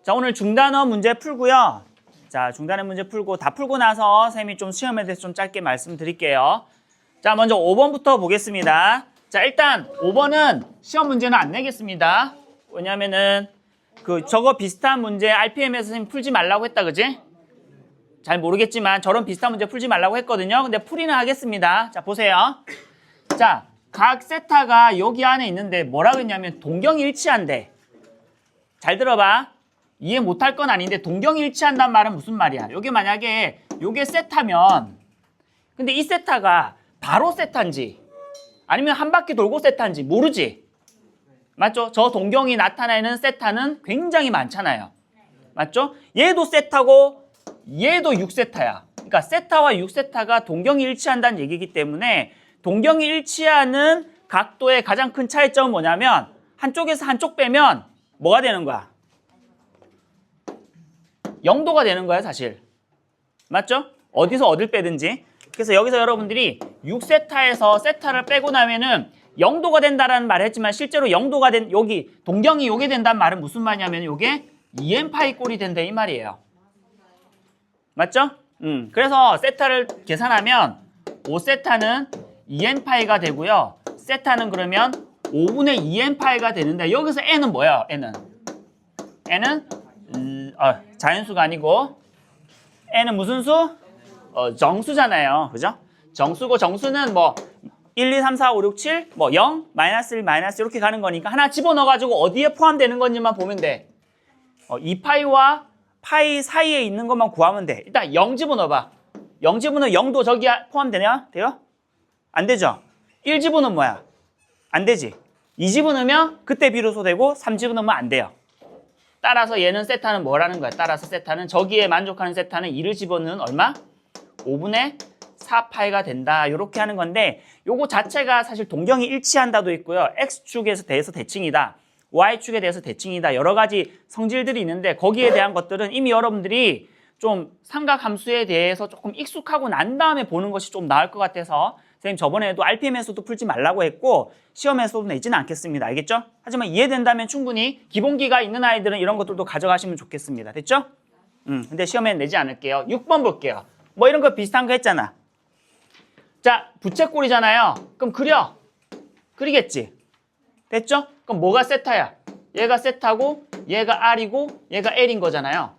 자, 오늘 중단어 문제 풀고요. 자, 중단어 문제 풀고 다 풀고 나서 선생님이 좀 시험에 대해서 좀 짧게 말씀드릴게요. 자, 먼저 5번부터 보겠습니다. 자, 일단 5번은 시험 문제는 안 내겠습니다. 왜냐면은 저거 비슷한 문제 RPM에서 선생님 풀지 말라고 했다, 그지? 잘 모르겠지만 저런 비슷한 문제 풀지 말라고 했거든요. 근데 풀이는 하겠습니다. 자, 보세요. 자, 각 세타가 여기 안에 있는데 뭐라고 했냐면 동경이 일치한대. 잘 들어봐. 이해 못할 건 아닌데 동경이 일치한다는 말은 무슨 말이야? 여기 만약에 요게 세타면 근데 이 세타가 바로 세타인지 아니면 한 바퀴 돌고 세타인지 모르지? 맞죠? 저 동경이 나타내는 세타는 굉장히 많잖아요. 맞죠? 얘도 세타고 얘도 6세타야. 그러니까 세타와 6세타가 동경이 일치한다는 얘기이기 때문에 동경이 일치하는 각도의 가장 큰 차이점은 뭐냐면 한쪽에서 한쪽 빼면 뭐가 되는 거야? 0도가 되는 거야, 사실. 맞죠? 어디서 어딜 빼든지. 그래서 여기서 여러분들이 6세타에서 세타를 빼고 나면은 0도가 된다라는 말을 했지만 실제로 0도가 된 여기 동경이 요게 된다는 말은 무슨 말이냐면 요게 2n파이 꼴이 된다 이 말이에요. 맞죠? 그래서 세타를 계산하면 5세타는 2n파이가 되고요. 세타는 그러면 5분의 2n파이가 되는데 여기서 n은 뭐야? n은 자연수가 아니고 n은 무슨 수? 정수잖아요. 그죠? 정수고 정수는 뭐 1, 2, 3, 4, 5, 6, 7, 뭐 0, 마이너스 1, 마이너스 이렇게 가는 거니까 하나 집어넣어가지고 어디에 포함되는 건지만 보면 돼. 2파이와 파이 사이에 있는 것만 구하면 돼. 일단 0 집어넣어봐. 0 집어넣으면 0도 저기 포함되냐? 돼요? 안 되죠? 1 집어넣으면 뭐야? 안 되지. 2 집어넣으면 그때 비로소 되고 3 집어넣으면 안 돼요. 따라서 얘는 세타는 뭐라는 거야? 따라서 세타는 저기에 만족하는 세타는 2를 집어넣으면 얼마? 5분의 4파이가 된다. 이렇게 하는 건데 요거 자체가 사실 동경이 일치한다도 있고요. X축에 대해서 대칭이다. Y축에 대해서 대칭이다. 여러 가지 성질들이 있는데 거기에 대한 것들은 이미 여러분들이 좀 삼각함수에 대해서 조금 익숙하고 난 다음에 보는 것이 좀 나을 것 같아서 선생님 저번에도 RPM에서도 풀지 말라고 했고 시험에서도 내지는 않겠습니다. 알겠죠? 하지만 이해된다면 충분히 기본기가 있는 아이들은 이런 것들도 가져가시면 좋겠습니다. 됐죠? 근데 시험에 내지 않을게요. 6번 볼게요. 뭐 이런 거 비슷한 거 했잖아. 자, 부채꼴이잖아요. 그럼 그리겠지? 됐죠? 그럼 뭐가 세타야? 얘가 세타고 얘가 R이고 얘가 L인 거잖아요.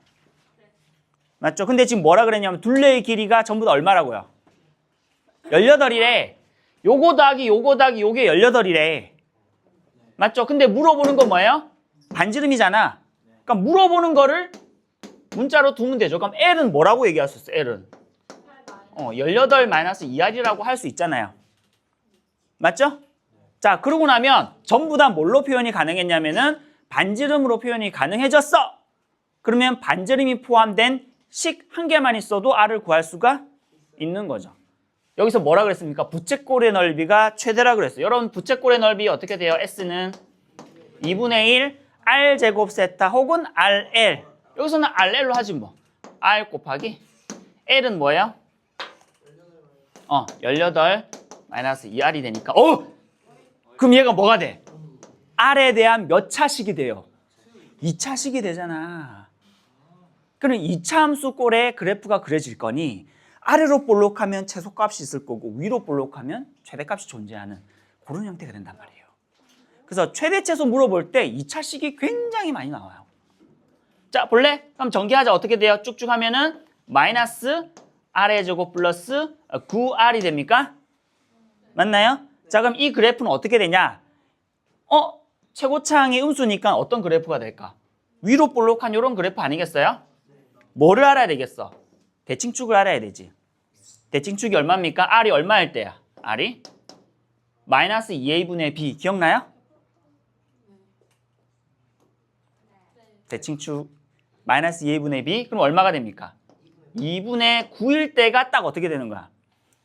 맞죠? 근데 지금 뭐라 그랬냐면 둘레의 길이가 전부 다 얼마라고요? 18이래. 요거 더하기 요게 18이래. 맞죠? 근데 물어보는 건 뭐예요? 반지름이잖아. 그러니까 물어보는 거를 문자로 두면 되죠. 그럼 L은 뭐라고 얘기할 수 있어? L은 18-2R이라고 할 수 있잖아요. 맞죠? 자, 그러고 나면 전부 다 뭘로 표현이 가능했냐면은 반지름으로 표현이 가능해졌어. 그러면 반지름이 포함된 식 한 개만 있어도 R을 구할 수가 있는 거죠. 여기서 뭐라 그랬습니까? 부채꼴의 넓이가 최대라 그랬어요. 여러분 부채꼴의 넓이 어떻게 돼요? S는 2분의 1 R제곱 세타 혹은 RL. 여기서는 RL로 하지 뭐. R 곱하기 L은 뭐예요? 18 마이너스 2R이 되니까 그럼 얘가 뭐가 돼? R에 대한 몇 차식이 돼요? 2차식이 되잖아. 그럼 2차 함수 꼴의 그래프가 그려질 거니 아래로 볼록하면 최소값이 있을 거고 위로 볼록하면 최대값이 존재하는 그런 형태가 된단 말이에요. 그래서 최대 최소 물어볼 때 2차식이 굉장히 많이 나와요. 자, 볼래? 그럼 전개하자. 어떻게 돼요? 쭉쭉 하면은 마이너스 R의 제곱 플러스 9R이 됩니까? 맞나요? 자, 그럼 이 그래프는 어떻게 되냐? 최고차항이 음수니까 어떤 그래프가 될까? 위로 볼록한 이런 그래프 아니겠어요? 뭐를 알아야 되겠어? 대칭축을 알아야 되지. 대칭축이 얼마입니까? R이 얼마일 때야? R이? 마이너스 2A분의 B. 기억나요? 대칭축 마이너스 2A분의 B. 그럼 얼마가 됩니까? 2분의 9일 때가 딱 어떻게 되는 거야?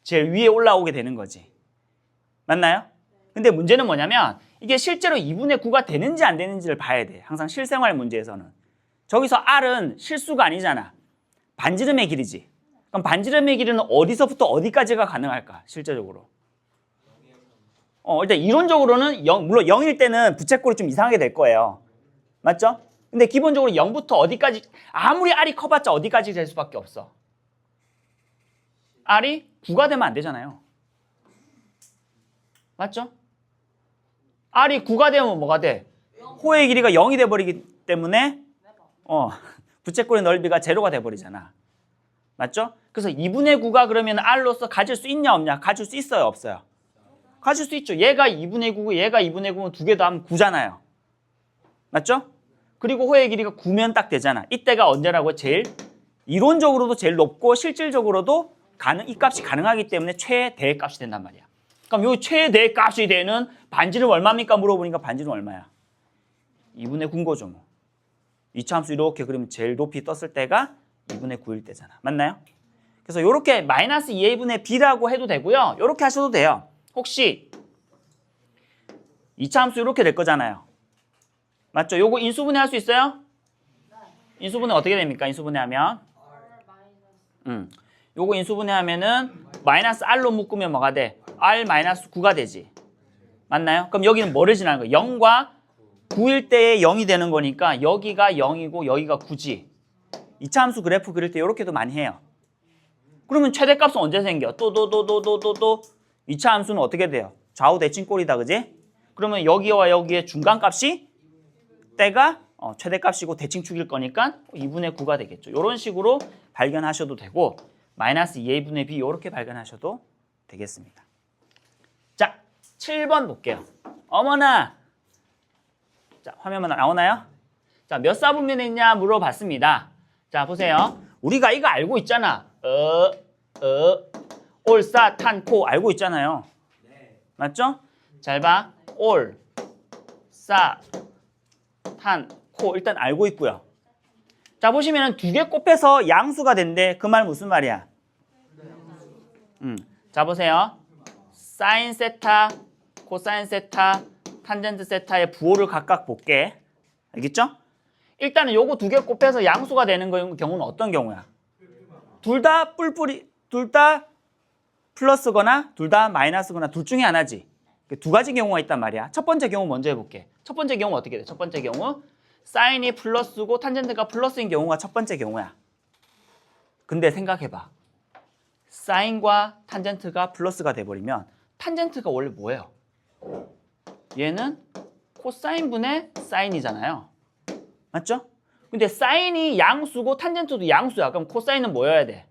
제일 위에 올라오게 되는 거지. 맞나요? 근데 문제는 뭐냐면 이게 실제로 2분의 9가 되는지 안 되는지를 봐야 돼. 항상 실생활 문제에서는. 저기서 R은 실수가 아니잖아. 반지름의 길이지. 그럼 반지름의 길이는 어디서부터 어디까지가 가능할까? 실제적으로. 일단 이론적으로는 물론 0일 때는 부채꼴이 좀 이상하게 될 거예요. 맞죠? 근데 기본적으로 0부터 어디까지 아무리 R이 커봤자 어디까지 될 수밖에 없어. R이 9가 되면 안 되잖아요. 맞죠? R이 9가 되면 뭐가 돼? 호의 길이가 0이 돼버리기 때문에 부채꼴의 넓이가 제로가 돼버리잖아. 맞죠? 그래서 2분의 9가 그러면 R로서 가질 수 있냐 없냐? 가질 수 있어요 없어요? 가질 수 있죠. 얘가 2분의 9고 얘가 2분의 9면 두 개 더하면 9잖아요. 맞죠? 그리고 호의 길이가 9면 딱 되잖아. 이때가 언제라고? 제일 이론적으로도 제일 높고 실질적으로도 이 값이 가능하기 때문에 최대의 값이 된단 말이야. 그럼 요 최대의 값이 되는 반지름 얼마입니까? 물어보니까 반지름 얼마야? 2분의 9인 거죠 뭐. 이차함수 이렇게 그러면 제일 높이 떴을 때가 2분의 9일 때잖아. 맞나요? 그래서 이렇게 마이너스 2a분의 b라고 해도 되고요. 이렇게 하셔도 돼요. 혹시 이차함수 이렇게 될 거잖아요. 맞죠? 요거 인수분해 할 수 있어요? 인수분해 어떻게 됩니까? 인수분해 하면 요거 인수분해 하면은 마이너스 r로 묶으면 뭐가 돼? r 마이너스 9가 되지. 맞나요? 그럼 여기는 뭐를 지나는 거야? 0과 9일 때에 0이 되는 거니까 여기가 0이고 여기가 9지. 이차함수 그래프 그릴 때 이렇게도 많이 해요. 그러면 최대값은 언제 생겨? 또 이차함수는 어떻게 돼요? 좌우 대칭꼴이다, 그지? 그러면 여기와 여기의 중간값이 때가 최대값이고 대칭축일 거니까 2분의 9가 되겠죠. 이런 식으로 발견하셔도 되고 마이너스 2a분의 b 이렇게 발견하셔도 되겠습니다. 자, 7번 볼게요. 어머나! 자, 화면만 나오나요? 자, 몇 사분면에 있냐 물어봤습니다. 자, 보세요. 우리가 이거 알고 있잖아. 올사, 탄, 코 알고 있잖아요. 맞죠? 잘 봐. 올, 사, 탄, 코 일단 알고 있고요. 자, 보시면 두 개 곱해서 양수가 된대. 그 말 무슨 말이야? 자, 보세요. 사인 세타, 코사인 세타, 탄젠트 세타의 부호를 각각 볼게. 알겠죠? 일단은 요거 두 개 곱해서 양수가 되는 경우는 어떤 경우야? 둘 다 플러스거나 둘 다 마이너스거나 둘 중에 하나지. 두 가지 경우가 있단 말이야. 첫 번째 경우 먼저 해볼게. 첫 번째 경우 어떻게 돼? 첫 번째 경우 사인이 플러스고 탄젠트가 플러스인 경우가 첫 번째 경우야. 근데 생각해봐. 사인과 탄젠트가 플러스가 돼버리면 탄젠트가 원래 뭐예요? 얘는 코사인분의 사인이잖아요. 맞죠? 근데 사인이 양수고 탄젠트도 양수야. 그럼 코사인은 뭐여야 돼?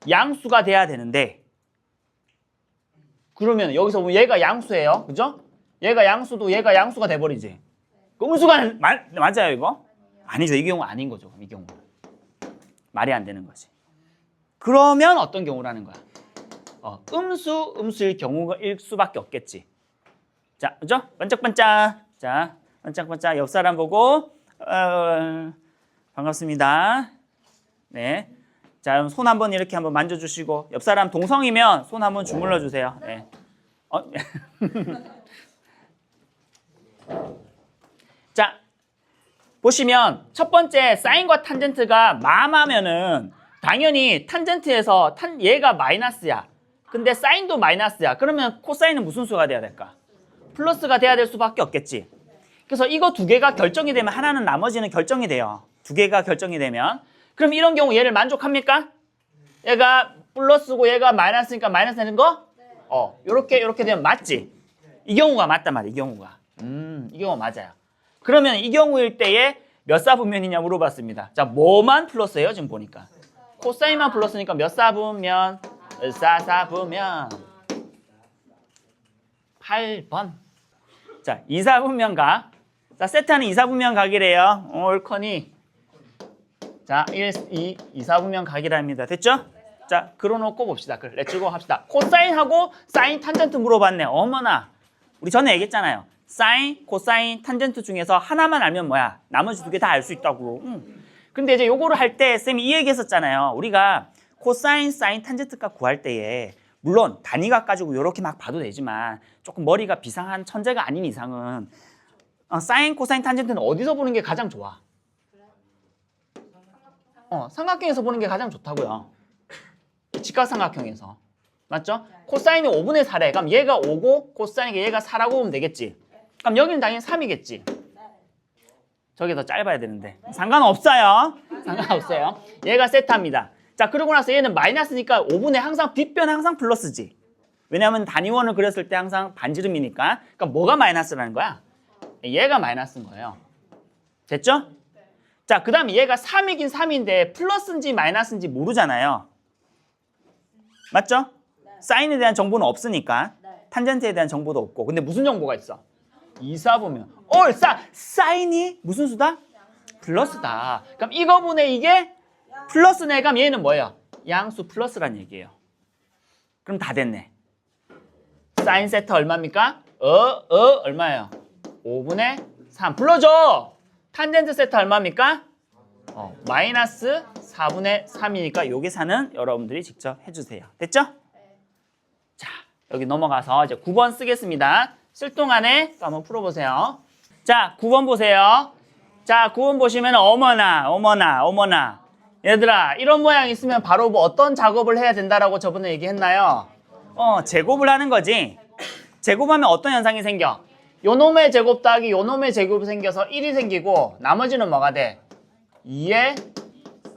양수가 돼야 되는데 그러면 여기서 보면 얘가 양수예요. 그죠? 얘가 양수도 얘가 양수가 돼버리지. 그 음수가 맞아요 이거? 아니죠. 이 경우 아닌 거죠. 이 경우는. 말이 안 되는 거지. 그러면 어떤 경우라는 거야? 음수일 경우일 수밖에 없겠지. 자, 그죠? 반짝반짝. 자, 반짝반짝. 옆 사람 보고 반갑습니다. 네. 자, 손 한번 이렇게 한번 만져주시고 옆 사람 동성이면 손 한번 주물러 주세요. 네. 자, 보시면 첫 번째 사인과 탄젠트가 마마면은 당연히 탄젠트에서 얘가 마이너스야. 근데 사인도 마이너스야. 그러면 코사인은 무슨 수가 돼야 될까? 플러스가 돼야 될 수밖에 없겠지. 그래서 이거 두 개가 결정이 되면 하나는 나머지는 결정이 돼요. 두 개가 결정이 되면. 그럼 이런 경우 얘를 만족합니까? 얘가 플러스고 얘가 마이너스니까 마이너스 되는 거? 요렇게 되면 맞지? 이 경우가 맞단 말이야. 이 경우가. 이 경우 맞아요. 그러면 이 경우일 때에 몇 사분면이냐 물어봤습니다. 자, 뭐만 플러스예요? 지금 보니까. 코사인만 플러스니까 몇 사분면? 4사분면. 8번. 자, 2사분면 자, 세타는 2사분면 각이래요. 옳거니. 자, 2사분면 각이랍니다. 됐죠? 자, 그려놓고 봅시다. 렛츠고 합시다. 코사인하고 사인, 탄젠트 물어봤네. 어머나. 우리 전에 얘기했잖아요. 사인, 코사인, 탄젠트 중에서 하나만 알면 뭐야? 나머지 두 개 다 알 수 있다고. 근데 이제 요거를 할 때 쌤이 이 얘기했었잖아요. 우리가 코사인, 사인, 탄젠트 값 구할 때에 물론 단위값 가지고 이렇게 막 봐도 되지만 조금 머리가 비상한 천재가 아닌 이상은 사인, 코사인, 탄젠트는 어디서 보는 게 가장 좋아? 삼각형에서 보는 게 가장 좋다고요. 직각삼각형에서. 맞죠? 코사인이 5분의 4래. 그럼 얘가 5고 코사인이 얘가 4라고 보면 되겠지. 그럼 여기는 당연히 3이겠지. 저게 더 짧아야 되는데. 상관없어요. 상관없어요. 얘가 세타입니다. 자, 그러고 나서 얘는 마이너스니까 5분의 항상 빗변 항상 플러스지. 왜냐하면 단위원을 그렸을 때 항상 반지름이니까. 그러니까 뭐가 마이너스라는 거야? 얘가 마이너스인 거예요. 됐죠? 자, 그 다음에 얘가 3이긴 3인데 플러스인지 마이너스인지 모르잖아요. 맞죠? 사인에 대한 정보는 없으니까. 탄젠트에 대한 정보도 없고. 근데 무슨 정보가 있어? 2, 4 보면 사인이 무슨 수다? 플러스다. 그럼 이거분의 이게 플러스네. 그럼 얘는 뭐예요? 양수 플러스란 얘기예요. 그럼 다 됐네. 사인 세타 얼마입니까? 얼마예요? 5분의 3. 불러줘. 탄젠트 세타 얼마입니까? 마이너스 4분의 3이니까 요 계산은 여러분들이 직접 해주세요. 됐죠? 자, 여기 넘어가서 이제 9번 쓰겠습니다. 쓸 동안에 또 한번 풀어보세요. 자, 9번 보세요. 자, 9번 보시면 어머나. 얘들아, 이런 모양 있으면 바로 뭐 어떤 작업을 해야 된다라고 저번에 얘기했나요? 제곱을 하는 거지. 제곱하면 어떤 현상이 생겨? 요놈의 제곱 더하기 요놈의 제곱이 생겨서 1이 생기고 나머지는 뭐가 돼? 2의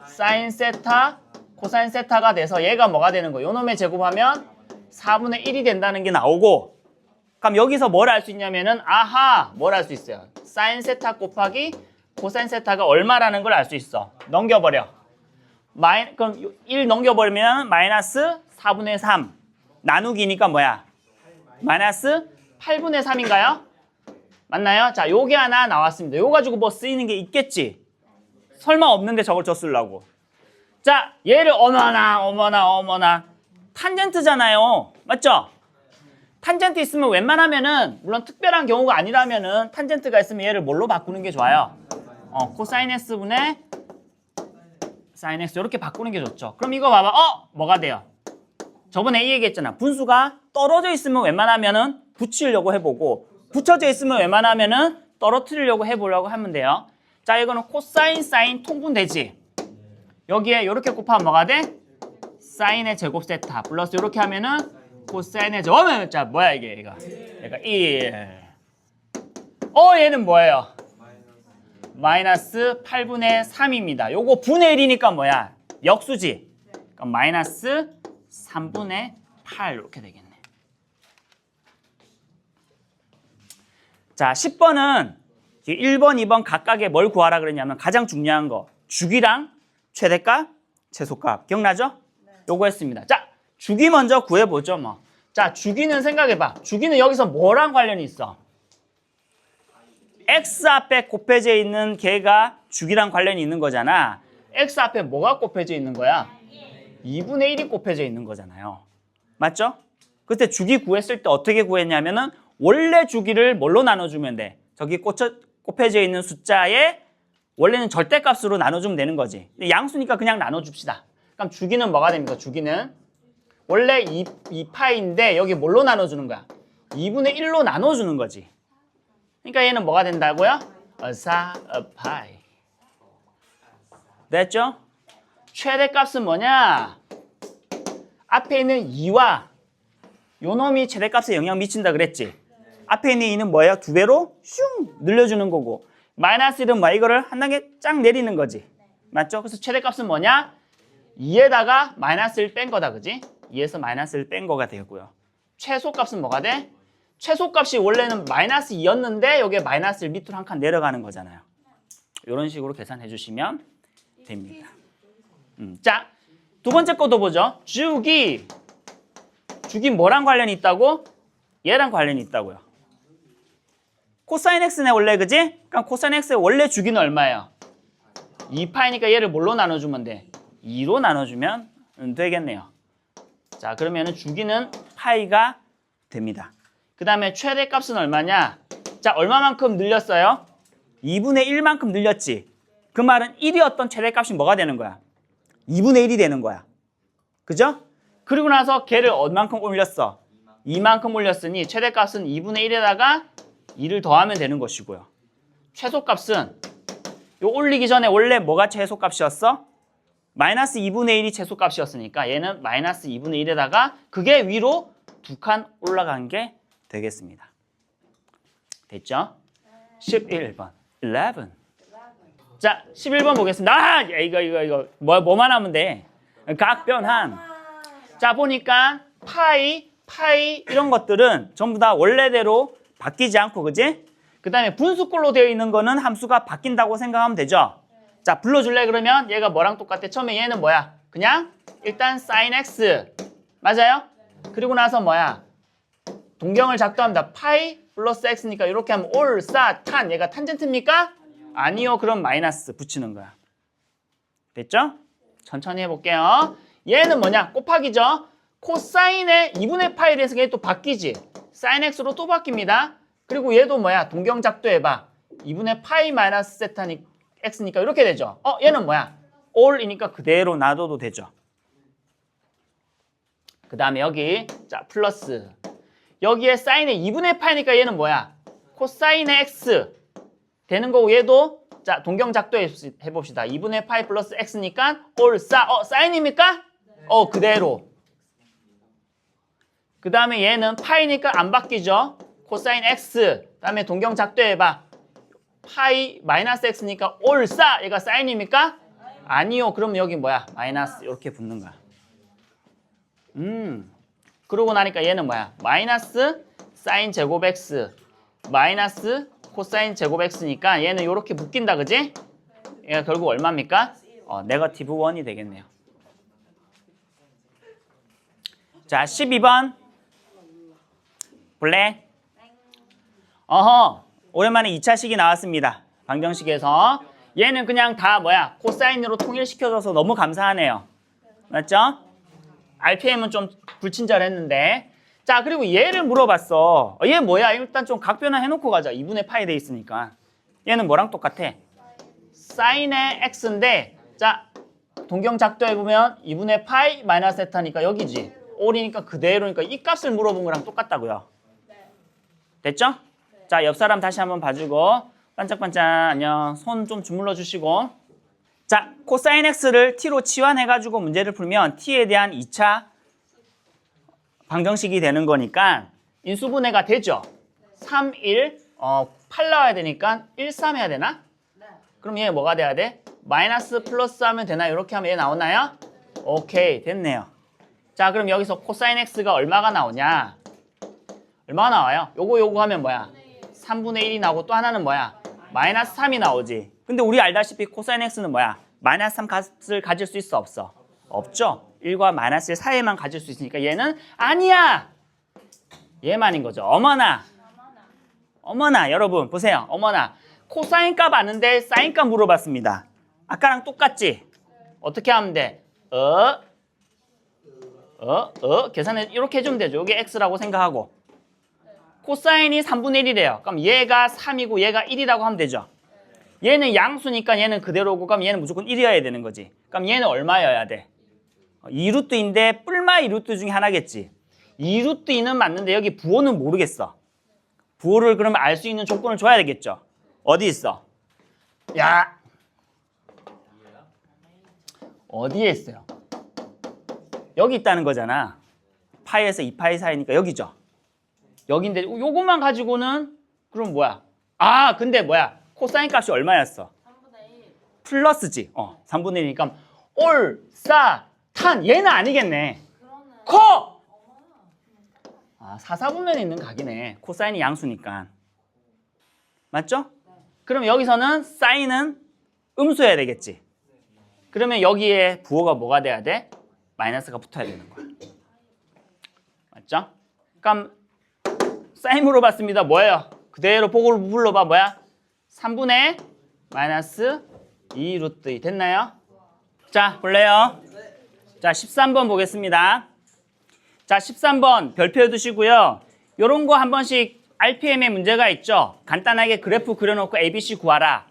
사인 세타, 코사인 세타가 돼서 얘가 뭐가 되는 거예요? 요놈의 제곱하면 4분의 1이 된다는 게 나오고 그럼 여기서 뭘 알 수 있냐면은 뭘 알 수 있어요? 사인 세타 곱하기 코사인 세타가 얼마라는 걸 알 수 있어. 넘겨버려. 그럼 1 넘겨버리면 마이너스 4분의 3 나누기니까 뭐야? 마이너스 8분의 3인가요? 맞나요? 자, 요게 하나 나왔습니다. 요거 가지고 뭐 쓰이는 게 있겠지? 설마 없는데 저걸 저 쓰려고. 자, 얘를 어머나. 탄젠트잖아요. 맞죠? 탄젠트 있으면 웬만하면은 물론 특별한 경우가 아니라면은 탄젠트가 있으면 얘를 뭘로 바꾸는 게 좋아요? 코사인 S분의 사인 X 이렇게 바꾸는 게 좋죠. 그럼 이거 봐봐. 뭐가 돼요? 저번에 이 얘기했잖아. 분수가 떨어져 있으면 웬만하면은 붙이려고 해보고 붙여져 있으면 웬만하면은 떨어뜨리려고 해보려고 하면 돼요. 자, 이거는 코사인 사인 통분되지. 여기에 이렇게 곱하면 뭐가 돼? 사인의 제곱 세타 플러스 이렇게 하면은 코사인의 제곱. 자, 뭐야 이게 얘가 1. 얘는 뭐예요? 마이너스 8분의 3입니다. 요거 분의 1이니까 뭐야? 역수지. 그럼 마이너스 3분의 8 이렇게 되겠네. 자, 10번은 1번, 2번 각각의 뭘 구하라 그랬냐면 가장 중요한 거 주기랑 최대값, 최소값 기억나죠? 요거 했습니다. 자, 주기 먼저 구해보죠 뭐. 자, 주기는 생각해봐. 주기는 여기서 뭐랑 관련이 있어? x 앞에 곱해져 있는 걔가 주기랑 관련이 있는 거잖아. x 앞에 뭐가 곱해져 있는 거야? 2분의 1이 곱해져 있는 거잖아요. 맞죠? 그때 주기 구했을 때 어떻게 구했냐면은 원래 주기를 뭘로 나눠주면 돼? 저기 곱해져 있는 숫자에 원래는 절대값으로 나눠주면 되는 거지. 근데 양수니까 그냥 나눠줍시다. 그럼 주기는 뭐가 됩니까? 주기는 원래 2파인데 여기 뭘로 나눠주는 거야? 2분의 1로 나눠주는 거지. 그러니까 얘는 뭐가 된다고요? a pi. 됐죠? 최대값은 뭐냐? 앞에 있는 2와 요 놈이 최대값에 영향 미친다 그랬지? 앞에 있는 2는 뭐예요? 2배로 슝 늘려주는 거고 마이너스 1은 뭐 이거를 한 단계 쫙 내리는 거지. 맞죠? 그래서 최대값은 뭐냐? 2에다가 마이너스 1 뺀 거다. 그지? 2에서 마이너스 1 뺀 거가 되고요. 최소값은 뭐가 돼? 최소값이 원래는 마이너스 2였는데 여기에 마이너스 1 밑으로 한 칸 내려가는 거잖아요. 이런 식으로 계산해 주시면 됩니다. 자, 두 번째 것도 보죠. 주기 뭐랑 관련이 있다고? 얘랑 관련이 있다고요. 코사인 x네 원래 그지? 그럼 코사인 x의 원래 주기는 얼마예요? 2파이니까 얘를 뭘로 나눠주면 돼? 2로 나눠주면 되겠네요. 자, 그러면은 주기는 파이가 됩니다. 그 다음에 최대값은 얼마냐? 자, 얼마만큼 늘렸어요? 2분의 1만큼 늘렸지. 그 말은 1이었던 최대값이 뭐가 되는 거야? 2분의 1이 되는 거야. 그죠? 그리고 나서 걔를 얼만큼 올렸어? 2만큼 올렸으니 최대값은 2분의 1에다가 2를 더하면 되는 것이고요. 최소값은 요 올리기 전에 원래 뭐가 최소값이었어? 마이너스 2분의 1이 최소값이었으니까 얘는 마이너스 2분의 1에다가 그게 위로 2칸 올라간 게 되겠습니다. 됐죠? 11번 11 자, 11번 보겠습니다. 아, 야, 이거. 뭐만 하면 돼. 각변한. 자, 보니까 파이 이런 것들은 전부 다 원래대로 바뀌지 않고, 그지? 그 다음에 분수꼴로 되어 있는 거는 함수가 바뀐다고 생각하면 되죠? 자, 불러줄래? 그러면 얘가 뭐랑 똑같아? 처음에 얘는 뭐야? 그냥 일단 sin x. 맞아요? 그리고 나서 뭐야? 동경을 작동합니다. 파이 플러스 x니까 이렇게 하면 올, 싸, 탄. 얘가 탄젠트입니까? 아니요. 그럼 마이너스 붙이는 거야. 됐죠? 천천히 해볼게요. 얘는 뭐냐? 곱하기죠? 코사인의 2분의 파이에 대해서 얘 또 바뀌지? sin x로 또 바뀝니다. 그리고 얘도 뭐야? 동경 작도해봐. 2분의 파이 마이너스 세타니 x니까 이렇게 되죠? 얘는 뭐야? all이니까 그대로 놔둬도 되죠? 그 다음에 여기 자 플러스 여기에 사인의 2분의 파이니까 얘는 뭐야? 코사인의 x 되는 거고 얘도 자 동경 작도해 봅시다. 2분의 파이 플러스 x니까 all 사인입니까? 그대로. 그 다음에 얘는 파이니까 안 바뀌죠? 코사인 x 그 다음에 동경 작도해봐. 파이 마이너스 x니까 all 얘가 사인입니까? 아니요. 그럼 여기 뭐야? 마이너스 이렇게 붙는 거야. 그러고 나니까 얘는 뭐야? 마이너스 사인 제곱 x 마이너스 코사인 제곱 x니까 얘는 이렇게 묶인다, 그지? 얘가 결국 얼마입니까? 네거티브 1이 되겠네요. 자, 12번 볼래? 오랜만에 2차식이 나왔습니다. 방정식에서 얘는 그냥 다 뭐야? 코사인으로 통일시켜줘서 너무 감사하네요. 맞죠? RPM은 좀 불친절했는데. 자, 그리고 얘를 물어봤어. 얘 뭐야? 일단 좀 각변화 해놓고 가자. 2분의 파이 돼 있으니까. 얘는 뭐랑 똑같아? 사인의 x인데 자, 동경 작도해보면 2분의 파이 마이너스 세타니까 여기지. all이니까 그대로니까 이 값을 물어본 거랑 똑같다고요. 됐죠? 자, 옆 사람 다시 한번 봐주고 반짝반짝 안녕. 손 좀 주물러 주시고. 자, 코사인 x를 t로 치환해가지고 문제를 풀면 t에 대한 2차 방정식이 되는 거니까 인수분해가 되죠? 3, 1, 8 나와야 되니까 1, 3 해야 되나? 그럼 얘 뭐가 돼야 돼? 마이너스 플러스 하면 되나? 이렇게 하면 얘 나오나요? 오케이, 됐네요. 자, 그럼 여기서 코사인 x가 얼마가 나오냐? 얼마가 나와요? 요거 하면 뭐야? 3분의 1이 나오고 또 하나는 뭐야? 마이너스 3이 나오지. 근데 우리 알다시피 코사인 x는 뭐야? 마이너스 3 값을 가질 수 있어, 없어? 없죠? 1과 마이너스 1 사이에만 가질 수 있으니까 얘는 아니야! 얘만인 거죠. 어머나 여러분 보세요. 어머나 코사인 값 아는데 사인 값 물어봤습니다. 아까랑 똑같지? 어떻게 하면 돼? 계산을 이렇게 해주면 되죠. 이게 x라고 생각하고 코사인이 3분의 1이래요. 그럼 얘가 3이고 얘가 1이라고 하면 되죠. 얘는 양수니까 얘는 그대로고 그럼 얘는 무조건 1이어야 되는 거지. 그럼 얘는 얼마여야 돼? 2루트인데 뿔마 2루트 중에 하나겠지. 2루트2는 맞는데 여기 부호는 모르겠어. 부호를 그러면 알 수 있는 조건을 줘야 되겠죠. 어디 있어? 야, 어디에 있어요? 여기 있다는 거잖아. 파이에서 2파이 사이니까 여기죠. 여기인데 요것만 가지고는 그럼 뭐야? 근데 뭐야? 코사인 값이 얼마였어? 3분의 1. 플러스지. 3분의 1이니까 올, 싸, 탄. 얘는 아니겠네. 그러네. 코! 4, 4분면에 있는 각이네. 코사인이 양수니까. 맞죠? 그럼 여기서는 사인은 음수여야 되겠지. 그러면 여기에 부호가 뭐가 돼야 돼? 마이너스가 붙어야 되는 거야. 맞죠? 그럼 사인 물어봤습니다. 뭐예요? 그대로 보고를 불러봐. 뭐야? 3분의 마이너스 2 루트 2 됐나요? 자, 볼래요? 자, 13번 보겠습니다. 자, 13번 별표 두시고요. 요런 거 한 번씩 RPM에 문제가 있죠. 간단하게 그래프 그려놓고 ABC 구하라.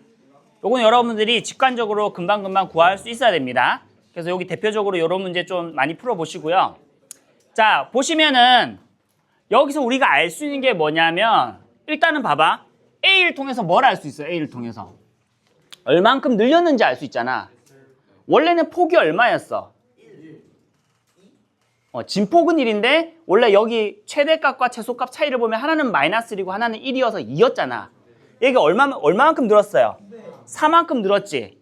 요건 여러분들이 직관적으로 금방금방 구할 수 있어야 됩니다. 그래서 여기 대표적으로 요런 문제 좀 많이 풀어보시고요. 자, 보시면은 여기서 우리가 알 수 있는 게 뭐냐면 일단은 봐봐. A를 통해서 뭘 알 수 있어요? A를 통해서. 얼만큼 늘렸는지 알 수 있잖아. 원래는 폭이 얼마였어? 진폭은 1인데 원래 여기 최대값과 최소값 차이를 보면 하나는 마이너스 1이고 하나는 1이어서 2였잖아. 얘가 얼마만큼 늘었어요? 4만큼 늘었지?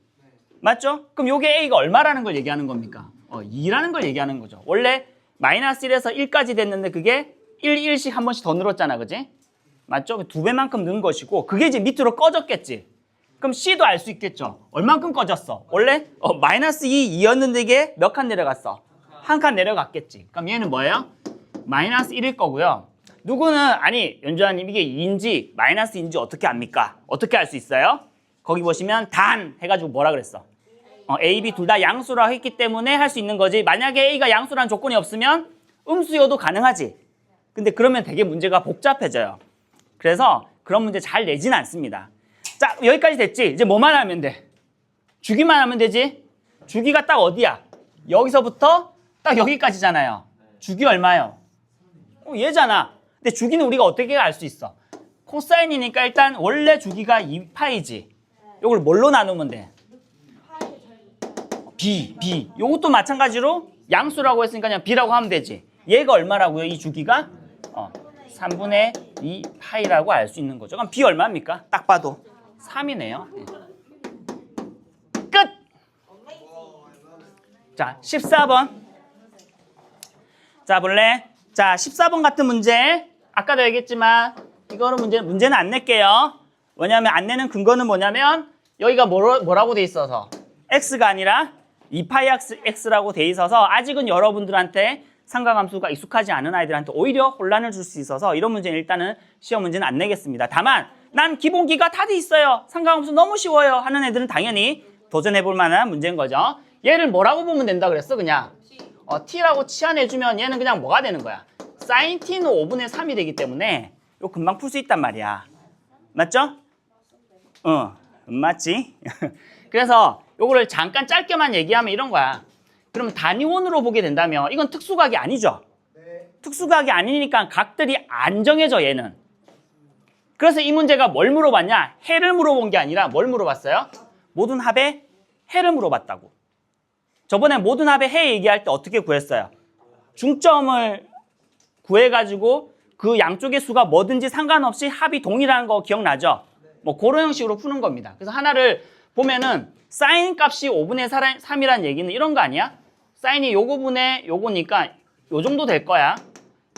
맞죠? 그럼 요게 A가 얼마라는 걸 얘기하는 겁니까? 2라는 걸 얘기하는 거죠. 원래 마이너스 1에서 1까지 됐는데 그게 1씩 한 번씩 더 늘었잖아, 그지? 맞죠? 2배만큼 는 것이고 그게 이제 밑으로 꺼졌겠지? 그럼 C도 알 수 있겠죠? 얼만큼 꺼졌어? 원래 마이너스 2였는데 이게 몇 칸 내려갔어? 한 칸 내려갔겠지. 그럼 얘는 뭐예요? 마이너스 1일 거고요. 누구는 아니 연주아님 이게 2인지 마이너스인지 어떻게 압니까? 어떻게 알 수 있어요? 거기 보시면 단 해가지고 뭐라 그랬어? A, B 둘 다 양수라 했기 때문에 할 수 있는 거지. 만약에 A가 양수라는 조건이 없으면 음수여도 가능하지. 근데 그러면 되게 문제가 복잡해져요. 그래서 그런 문제 잘 내진 않습니다. 자, 여기까지 됐지? 이제 뭐만 하면 돼? 주기만 하면 되지? 주기가 딱 어디야? 여기서부터 딱 여기까지잖아요. 주기 얼마요? 얘잖아. 근데 주기는 우리가 어떻게 알 수 있어? 코사인이니까 일단 원래 주기가 2파이지. 이걸 뭘로 나누면 돼? B. 요것도 마찬가지로 양수라고 했으니까 그냥 B라고 하면 되지. 얘가 얼마라고요? 이 주기가? 3분의 2파이라고 알 수 있는 거죠. 그럼 B 얼마입니까? 딱 봐도 3이네요. 끝! 자, 14번. 자, 볼래? 자, 14번 같은 문제. 아까도 얘기했지만 이거는 문제는 안 낼게요. 왜냐하면 안 내는 근거는 뭐냐면 여기가 뭐라고 돼 있어서 x가 아니라 2파이 x라고 돼 있어서 아직은 여러분들한테 삼각함수가 익숙하지 않은 아이들한테 오히려 혼란을 줄 수 있어서 이런 문제는 일단은 시험 문제는 안 내겠습니다. 다만 난 기본기가 다 돼 있어요. 삼각함수 너무 쉬워요 하는 애들은 당연히 도전해볼 만한 문제인 거죠. 얘를 뭐라고 보면 된다 그랬어? 그냥 t라고 치환해주면 얘는 그냥 뭐가 되는 거야? sin t는 5분의 3이 되기 때문에 이거 금방 풀 수 있단 말이야. 맞죠? 맞지? 그래서 요거를 잠깐 짧게만 얘기하면 이런 거야. 그럼 단위원으로 보게 된다면 이건 특수각이 아니죠? 네. 특수각이 아니니까 각들이 안 정해져 얘는. 그래서 이 문제가 뭘 물어봤냐? 해를 물어본 게 아니라 뭘 물어봤어요? 모든 합의 해를 물어봤다고. 저번에 모든 합의 해 얘기할 때 어떻게 구했어요? 중점을 구해가지고 그 양쪽의 수가 뭐든지 상관없이 합이 동일한 거 기억나죠? 뭐 그런 형식으로 푸는 겁니다. 그래서 하나를 보면은 사인 값이 5분의 3이라는 얘기는 이런 거 아니야? 사인이 요거분의 요거니까 요 정도 될 거야.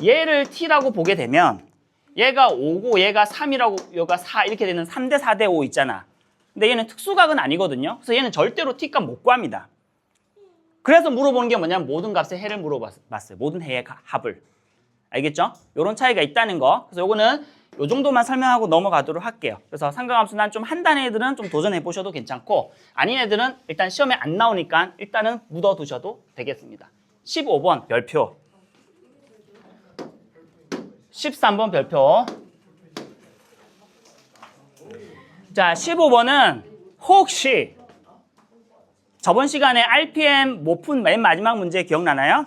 얘를 t라고 보게 되면 얘가 5고 얘가 3이라고 얘가 4 이렇게 되는 3대 4대 5 있잖아. 근데 얘는 특수각은 아니거든요. 그래서 얘는 절대로 t값 못 구합니다. 그래서 물어보는 게 뭐냐면 모든 값의 해를 물어봤어요. 모든 해의 합을. 알겠죠? 요런 차이가 있다는 거. 그래서 요거는 요 정도만 설명하고 넘어가도록 할게요. 그래서 삼각함수 난 좀 한다는 애들은 좀 도전해 보셔도 괜찮고 아닌 애들은 일단 시험에 안 나오니까 일단은 묻어두셔도 되겠습니다. 15번 별표. 13번 별표. 자, 15번은 혹시 저번 시간에 RPM 못 푼 맨 마지막 문제 기억나나요?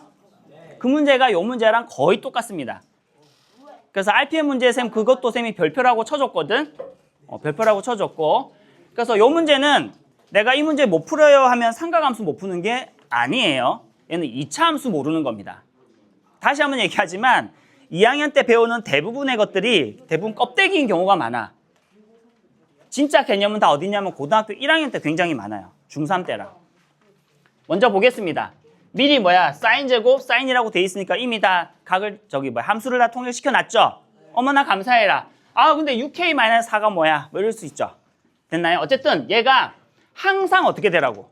그 문제가 요 문제랑 거의 똑같습니다. 그래서 RPM 문제 쌤 그것도 쌤이 별표라고 쳐줬거든. 별표라고 쳐줬고. 그래서 요 문제는 내가 이 문제 못 풀어요 하면 삼각함수 못 푸는 게 아니에요. 얘는 2차 함수 모르는 겁니다. 다시 한번 얘기하지만 2학년 때 배우는 대부분의 것들이 대부분 껍데기인 경우가 많아. 진짜 개념은 다 어디냐면 고등학교 1학년 때 굉장히 많아요. 중3 때라. 먼저 보겠습니다. 미리 사인 제곱, 사인이라고 돼 있으니까 이미 다 각을 함수를 다 통일시켜 놨죠? 어머나 감사해라. 근데 6k-4가 뭐야? 뭐 이럴 수 있죠. 됐나요? 어쨌든 얘가 항상 어떻게 되라고?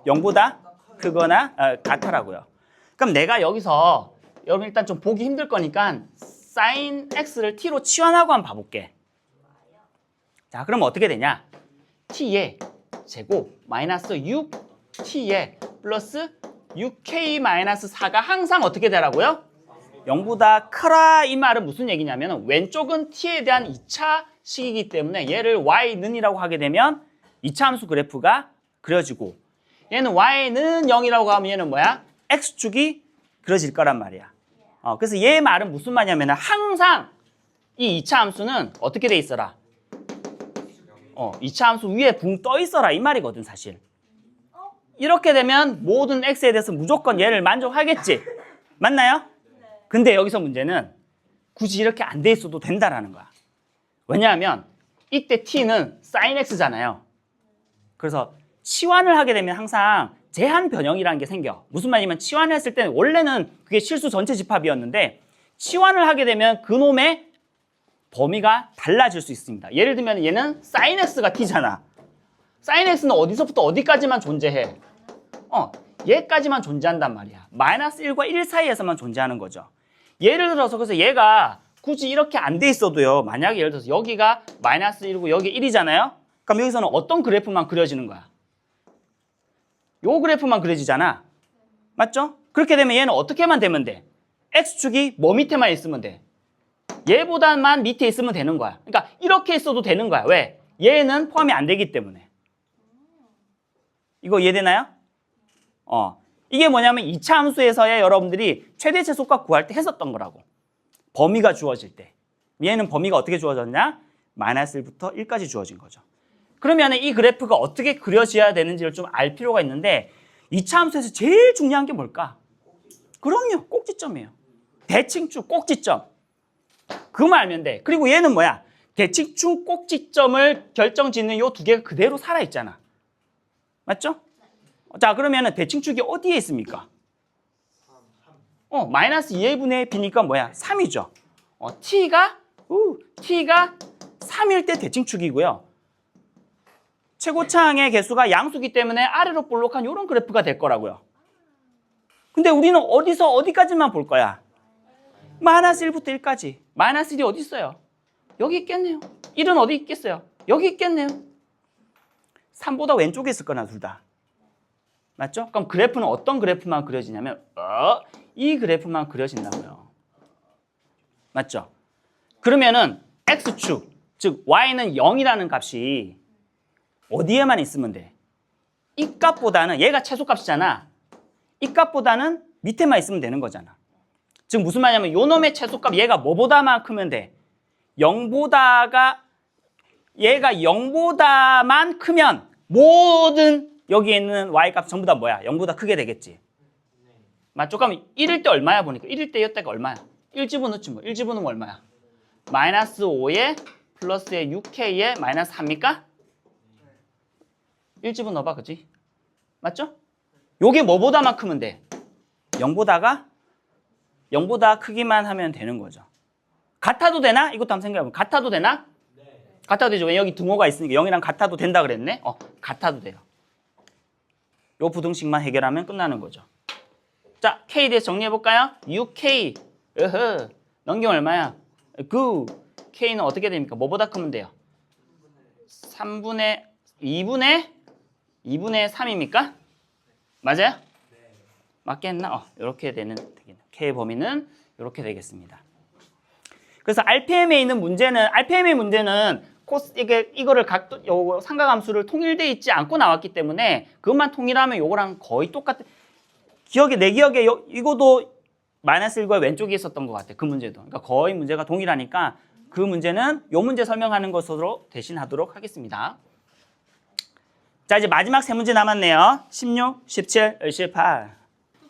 0보다 크거나 같아라고요. 그럼 내가 여기서 여러분 일단 좀 보기 힘들 거니까 sin x를 t로 치환하고 한번 봐볼게. 자, 그럼 어떻게 되냐? t의 제곱 마이너스 6t의 플러스 6k-4가 항상 어떻게 되라고요? 0보다 크라 이 말은 무슨 얘기냐면 왼쪽은 t에 대한 2차 식이기 때문에 얘를 y는이라고 하게 되면 2차 함수 그래프가 그려지고 얘는 y는 0이라고 하면 얘는 뭐야? x축이 그려질 거란 말이야. 그래서 얘 말은 무슨 말이냐면 항상 이 2차 함수는 어떻게 돼 있어라? 2차 함수 위에 붕 떠 있어라 이 말이거든 사실. 이렇게 되면 모든 x에 대해서 무조건 얘를 만족하겠지. 맞나요? 근데 여기서 문제는 굳이 이렇게 안 돼 있어도 된다라는 거야. 왜냐하면 이때 t는 sin x잖아요. 그래서 치환을 하게 되면 항상 제한 변형이라는 게 생겨. 무슨 말이냐면 치환을 했을 때는 원래는 그게 실수 전체 집합이었는데 치환을 하게 되면 그놈의 범위가 달라질 수 있습니다. 예를 들면 얘는 sin x가 t잖아. sin x는 어디서부터 어디까지만 존재해? 얘까지만 존재한단 말이야. 마이너스 1과 1 사이에서만 존재하는 거죠. 예를 들어서 그래서 얘가 굳이 이렇게 안 돼 있어도요. 만약에 예를 들어서 여기가 마이너스 1이고 여기 1이잖아요. 그럼 여기서는 어떤 그래프만 그려지는 거야? 요 그래프만 그려지잖아. 맞죠? 그렇게 되면 얘는 어떻게만 되면 돼? x축이 뭐 밑에만 있으면 돼? 얘보다만 밑에 있으면 되는 거야. 그러니까 이렇게 있어도 되는 거야. 왜? 얘는 포함이 안 되기 때문에. 이거 이해되나요? 이게 뭐냐면 2차 함수에서의 여러분들이 최대 최소값 구할 때 했었던 거라고. 범위가 주어질 때. 얘는 범위가 어떻게 주어졌냐? 마이너스 1부터 1까지 주어진 거죠. 그러면 이 그래프가 어떻게 그려져야 되는지를 좀 알 필요가 있는데 2차 함수에서 제일 중요한 게 뭘까? 그럼요. 꼭지점이에요. 대칭축 꼭지점. 그거만 알면 돼. 그리고 얘는 뭐야? 대칭축 꼭지점을 결정짓는 요 두 개가 그대로 살아있잖아. 맞죠? 자, 그러면은 대칭축이 어디에 있습니까? 마이너스 2의 분의 b니까 뭐야? 3이죠. t가 3일 때 대칭축이고요. 최고차항의 개수가 양수기 때문에 아래로 볼록한 이런 그래프가 될 거라고요. 근데 우리는 어디서 어디까지만 볼 거야? 마이너스 1부터 1까지. 마이너스 1이 어디 있어요? 여기 있겠네요. 1은 어디 있겠어요? 여기 있겠네요. 3보다 왼쪽에 있을 거나 둘 다. 맞죠? 그럼 그래프는 어떤 그래프만 그려지냐면 이 그래프만 그려진다고요. 맞죠? 그러면은 x축, 즉 y는 0이라는 값이 어디에만 있으면 돼? 이 값보다는 얘가 최소값이잖아. 이 값보다는 밑에만 있으면 되는 거잖아. 즉 무슨 말이냐면 요 놈의 최소값 얘가 뭐보다만 크면 돼? 0보다가 얘가 0보다만 크면 모든 여기에 있는 y값 전부 다 뭐야? 0보다 크게 되겠지. 맞죠? 그럼 1일 때 얼마야 보니까 1일 때 이때가 얼마야? 1 집어넣지 뭐. 1 집어넣으면 얼마야? 마이너스 5에 플러스에 6k에 마이너스 3입니까? 1 집어넣어봐, 그치? 맞죠? 요게 뭐보다만 크면 돼? 0보다 크기만 하면 되는 거죠. 같아도 되나? 이것도 한번 생각해보면 같아도 되나? 네. 같아도 되죠. 왜 여기 등호가 있으니까 0이랑 같아도 된다 그랬네? 같아도 돼요. 요 부등식만 해결하면 끝나는 거죠. 자, K에 대해서 정리해볼까요? 6K. 넘기면 얼마야? K는 어떻게 됩니까? 뭐보다 크면 돼요? 2분의 3입니까? 맞아요? 맞겠나? 이렇게 되는 K의 범위는 이렇게 되겠습니다. 그래서 RPM에 있는 문제는 이거를 삼각함수를 통일돼 있지 않고 나왔기 때문에 그것만 통일하면 요거랑 거의 똑같은. 내 기억에 이거도 마이너스 1과 왼쪽에 있었던 것 같아. 그 문제도. 그러니까 거의 문제가 동일하니까 그 문제는 요 문제 설명하는 것으로 대신하도록 하겠습니다. 자, 이제 마지막 세 문제 남았네요. 16, 17, 18.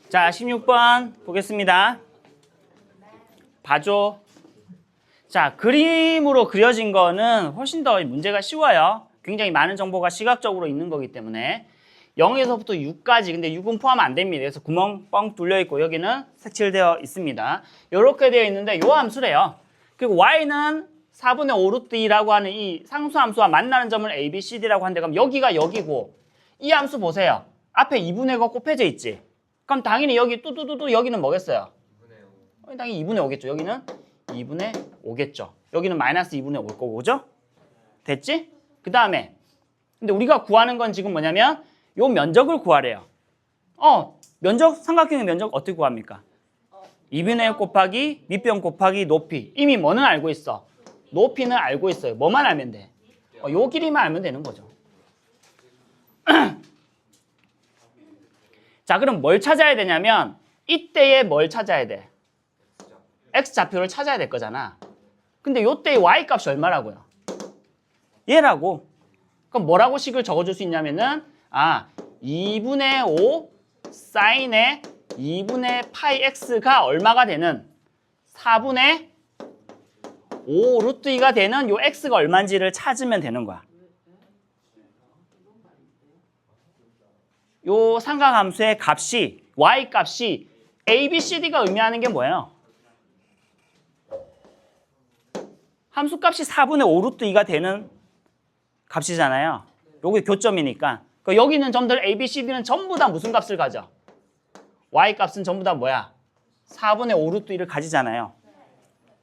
자, 16번 보겠습니다. 봐줘. 자, 그림으로 그려진 거는 훨씬 더 문제가 쉬워요. 굉장히 많은 정보가 시각적으로 있는 거기 때문에 0에서부터 6까지, 근데 6은 포함 안 됩니다. 그래서 구멍 뻥 뚫려 있고 여기는 색칠되어 있습니다. 이렇게 되어 있는데 요 함수래요. 그리고 y는 4분의 5 루트 2라고 하는 이 상수함수와 만나는 점을 a, b, c, d라고 하는데 그럼 여기가 여기고 이 함수 보세요. 앞에 2분의 5가 곱해져 있지. 그럼 당연히 여기 뚜뚜뚜뚜 여기는 뭐겠어요? 2분의 5. 당연히 2분의 5겠죠. 여기는 2분의 5겠죠. 여기는 마이너스 2분의 5일 거고, 그죠? 됐지? 그 다음에 근데 우리가 구하는 건 지금 뭐냐면 요 면적을 구하래요. 면적, 삼각형의 면적 어떻게 구합니까? 2분의 1 곱하기 밑변 곱하기 높이. 이미 뭐는 알고 있어? 높이는 알고 있어요. 뭐만 알면 돼? 요 길이만 알면 되는 거죠. 자, 그럼 뭘 찾아야 되냐면 이때에 뭘 찾아야 돼? X좌표를 찾아야 될 거잖아. 근데 요때의 Y값이 얼마라고요? 얘라고. 그럼 뭐라고 식을 적어줄 수 있냐면은 2분의 5 사인의 2분의 파이 X가 얼마가 되는 4분의 5 루트 2가 되는 요 X가 얼마인지를 찾으면 되는 거야. 요 삼각함수의 값이 y 값이 a, b, c, d가 의미하는 게 뭐예요? 함수 값이 4분의 5 루트 2가 되는 값이잖아요. 요게 교점이니까. 그러니까 여기 있는 점들 a, b, c, d는 전부 다 무슨 값을 가져? y 값은 전부 다 뭐야? 4분의 5 루트 2를 가지잖아요.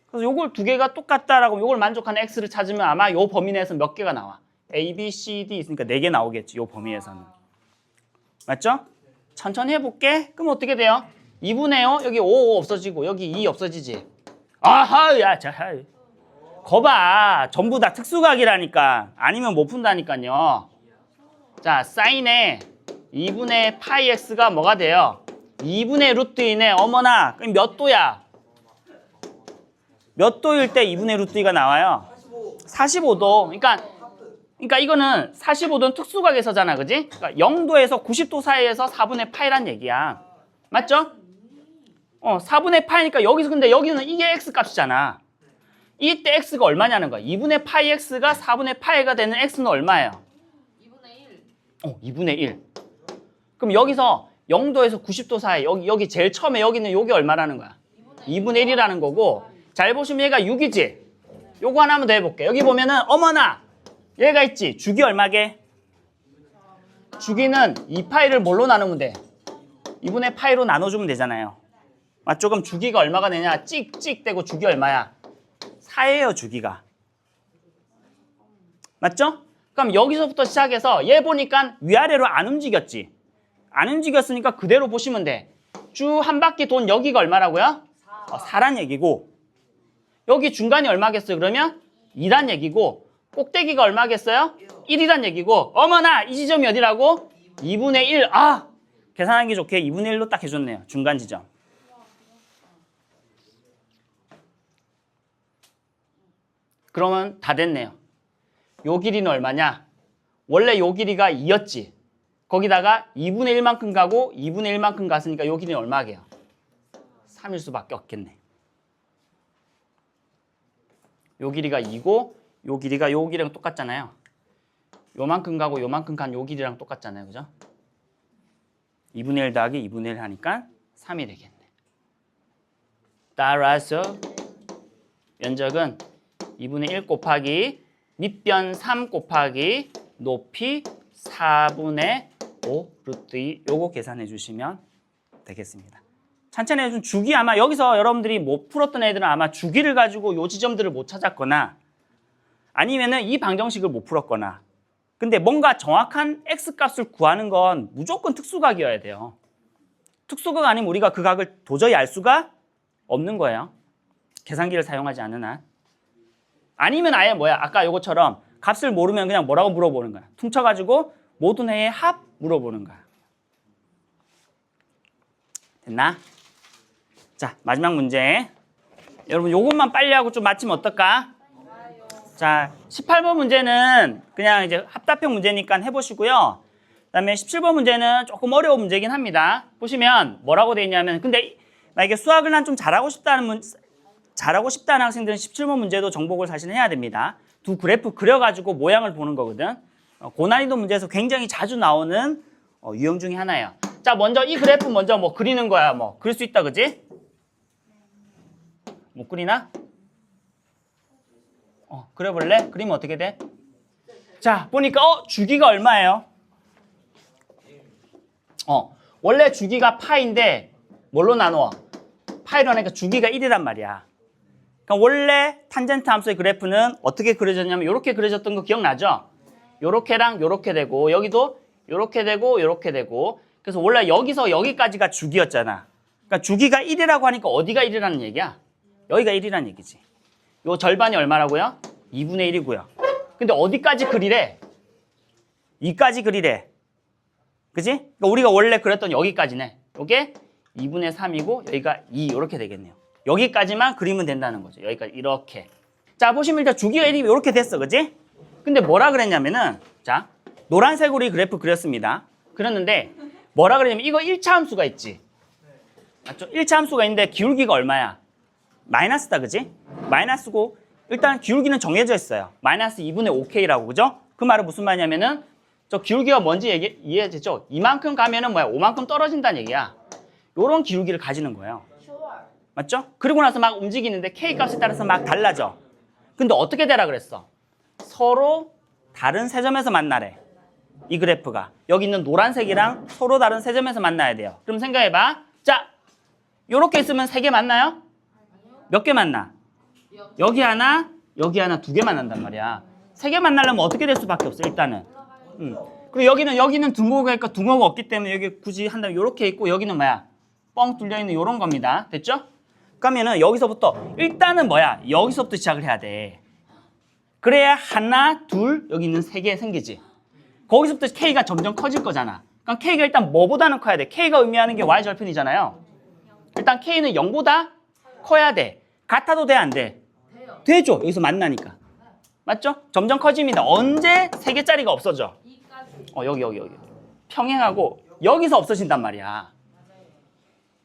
그래서 요걸 두 개가 똑같다라고 요걸 만족하는 x를 찾으면 아마 요 범위 내에서 몇 개가 나와? a, b, c, d 있으니까 4개 나오겠지. 요 범위에서는. 맞죠? 천천히 해볼게. 그럼 어떻게 돼요? 2분의 5, 여기 5 없어지고 여기 2 없어지지. 아하, 야, 자, 거봐. 전부 다 특수각이라니까. 아니면 못 푼다니까요. 자, 사인에 2분의 파이 x가 뭐가 돼요? 2분의 루트 2네. 어머나, 그럼 몇 도야? 몇 도일 때 2분의 루트 2가 나와요? 45도. 그러니까 이거는 45도는 특수각에서잖아, 그지? 그러니까 0도에서 90도 사이에서 4분의 파이란 얘기야. 맞죠? 4분의 파이니까 여기서 근데 여기는 이게 x 값이잖아. 이때 x가 얼마냐는 거야. 2분의 파이 x가 4분의 파이가 되는 x는 얼마예요? 2분의 1. 2분의 1. 그럼 여기서 0도에서 90도 사이, 여기 제일 처음에 여기는 요게 얼마라는 거야? 2분의 1이라는 거고, 잘 보시면 얘가 6이지? 요거 하나만 더 해볼게. 여기 보면은, 어머나! 얘가 있지? 주기 얼마게? 주기는 2파이를 뭘로 나누면 돼? 2분의 파이로 나눠주면 되잖아요. 맞죠? 그럼 주기가 얼마가 되냐? 찍찍 되고 주기 얼마야? 4예요, 주기가. 맞죠? 그럼 여기서부터 시작해서 얘 보니까 위아래로 안 움직였지? 안 움직였으니까 그대로 보시면 돼. 쭉 한 바퀴 돈 여기가 얼마라고요? 4란 얘기고, 여기 중간이 얼마겠어요? 그러면 2란 얘기고, 꼭대기가 얼마겠어요? 1이란 얘기고, 어머나! 이 지점이 어디라고? 2분의 1. 아! 계산하기 좋게 2분의 1로 딱 해줬네요. 중간 지점. 그러면 다 됐네요. 요 길이는 얼마냐? 원래 요 길이가 2였지. 거기다가 2분의 1만큼 가고 2분의 1만큼 갔으니까 요 길이는 얼마게요? 3일 수밖에 없겠네. 요 길이가 2고 요 길이가 요 길이랑 똑같잖아요. 요만큼 가고 요만큼 간 요 길이랑 똑같잖아요. 그죠? 2분의 1 더하기 2분의 1 하니까 3이 되겠네. 따라서 면적은 2분의 1 곱하기 밑변 3 곱하기 높이 4분의 5 루트 2 요거 계산해 주시면 되겠습니다. 천천히 해준 주기 아마 여기서 여러분들이 못 풀었던 애들은 아마 주기를 가지고 요 지점들을 못 찾았거나 아니면은 이 방정식을 못 풀었거나 근데 뭔가 정확한 x 값을 구하는 건 무조건 특수각이어야 돼요. 특수각 아니면 우리가 그 각을 도저히 알 수가 없는 거예요. 계산기를 사용하지 않는 한. 아니면 아예 뭐야 아까 요거처럼 값을 모르면 그냥 뭐라고 물어보는 거야. 퉁쳐가지고 모든 회의 합 물어보는 거야. 됐나? 자 마지막 문제. 여러분 요것만 빨리 하고 좀 맞히면 어떨까? 자 18번 문제는 그냥 이제 합답형 문제니까 해보시고요. 그다음에 17번 문제는 조금 어려운 문제긴 합니다. 보시면 뭐라고 되어 있냐면 근데 만약에 수학을 난 좀 잘하고 싶다는 학생들은 17번 문제도 정복을 사실 해야 됩니다. 두 그래프 그려가지고 모양을 보는 거거든. 고난이도 문제에서 굉장히 자주 나오는 유형 중에 하나예요. 자, 먼저 이 그래프 먼저 뭐 그리는 거야. 뭐 그릴 수 있다, 그지? 못 그리나? 그려볼래? 그리면 어떻게 돼? 자, 보니까 주기가 얼마예요? 원래 주기가 파인데 뭘로 나누어? 파이로 하니까 주기가 1이란 말이야. 그러니까 원래 탄젠트 함수의 그래프는 어떻게 그려졌냐면 이렇게 그려졌던 거 기억나죠? 요렇게랑 요렇게 되고 여기도 요렇게 되고 요렇게 되고 그래서 원래 여기서 여기까지가 주기였잖아. 그러니까 주기가 1이라고 하니까 어디가 1이라는 얘기야? 여기가 1이라는 얘기지. 요 절반이 얼마라고요? 2분의 1이고요. 근데 어디까지 그리래? 2까지 그리래. 그지? 그러니까 우리가 원래 그렸던 여기까지네. 요게 2분의 3이고 여기가 2 이렇게 되겠네요. 여기까지만 그리면 된다는 거죠. 여기까지 이렇게. 자 보시면 일단 주기가 1이 이렇게 됐어. 그지? 근데 뭐라 그랬냐면은 자 노란색으로 이 그래프 그렸습니다. 그렸는데 뭐라 그랬냐면 이거 1차 함수가 있지. 맞죠? 1차 함수가 있는데 기울기가 얼마야? 마이너스다. 그지? 마이너스고 일단 기울기는 정해져 있어요. 마이너스 2분의 5K라고. 그죠? 그 말은 무슨 말이냐면은 저 기울기가 뭔지 이해되죠? 이만큼 가면은 뭐야? 5만큼 떨어진다는 얘기야. 요런 기울기를 가지는 거예요. 맞죠? 그리고 나서 막 움직이는데 K 값에 따라서 막 달라져. 근데 어떻게 되라 그랬어? 서로 다른 세 점에서 만나래. 이 그래프가. 여기 있는 노란색이랑 서로 다른 세 점에서 만나야 돼요. 그럼 생각해봐. 자, 요렇게 있으면 세 개 만나요? 몇 개 만나? 여기 하나, 두 개 만난단 말이야. 세 개 만나려면 어떻게 될 수밖에 없어, 일단은. 그리고 여기는 둥거가 있고 둥거가 없기 때문에 여기 굳이 한다면 요렇게 있고 여기는 뭐야? 뻥 뚫려 있는 요런 겁니다. 됐죠? 그러면은 여기서부터 일단은 뭐야? 여기서부터 시작을 해야 돼. 그래야 하나, 둘, 여기 있는 세 개 생기지. 거기서부터 K가 점점 커질 거잖아. 그럼 K가 일단 뭐보다는 커야 돼? K가 의미하는 게 Y 절편이잖아요. 일단 K는 0보다 커야 돼. 같아도 돼, 안 돼? 되죠. 여기서 만나니까. 맞죠? 점점 커집니다. 언제 세 개짜리가 없어져? 여기. 평행하고 여기서 없어진단 말이야.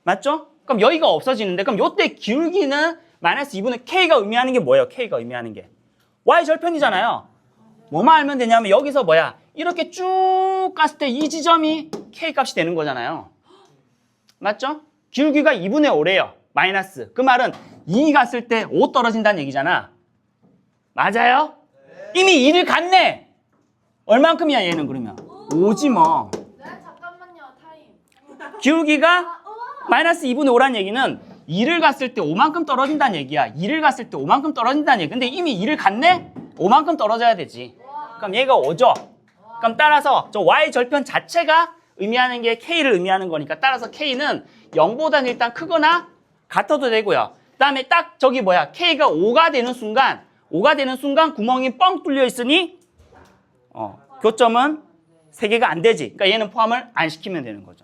맞죠? 그럼 여기가 없어지는데 그럼 요때 기울기는 마이너스 2분의 K가 의미하는 게 뭐예요? K가 의미하는 게. Y 절편이잖아요. 뭐만 알면 되냐면 여기서 뭐야? 이렇게 쭉 갔을 때 이 지점이 K 값이 되는 거잖아요. 맞죠? 기울기가 2분의 5래요. 마이너스. 그 말은 2 갔을 때 5 떨어진다는 얘기잖아. 맞아요? 이미 2를 갔네. 얼만큼이야 얘는 그러면? 5지 뭐. 네, 잠깐만요. 타임. 기울기가 마이너스 2분의 5란 얘기는 2를 갔을 때 5만큼 떨어진다는 얘기야. 2를 갔을 때 5만큼 떨어진다는 얘기. 근데 이미 2를 갔네? 5만큼 떨어져야 되지. 그럼 얘가 5죠. 그럼 따라서 저 Y 절편 자체가 의미하는 게 K를 의미하는 거니까 따라서 K는 0보다는 일단 크거나 같아도 되고요. 그 다음에 딱 저기 뭐야? K가 5가 되는 순간 구멍이 뻥 뚫려 있으니 교점은 3개가 안 되지. 그러니까 얘는 포함을 안 시키면 되는 거죠.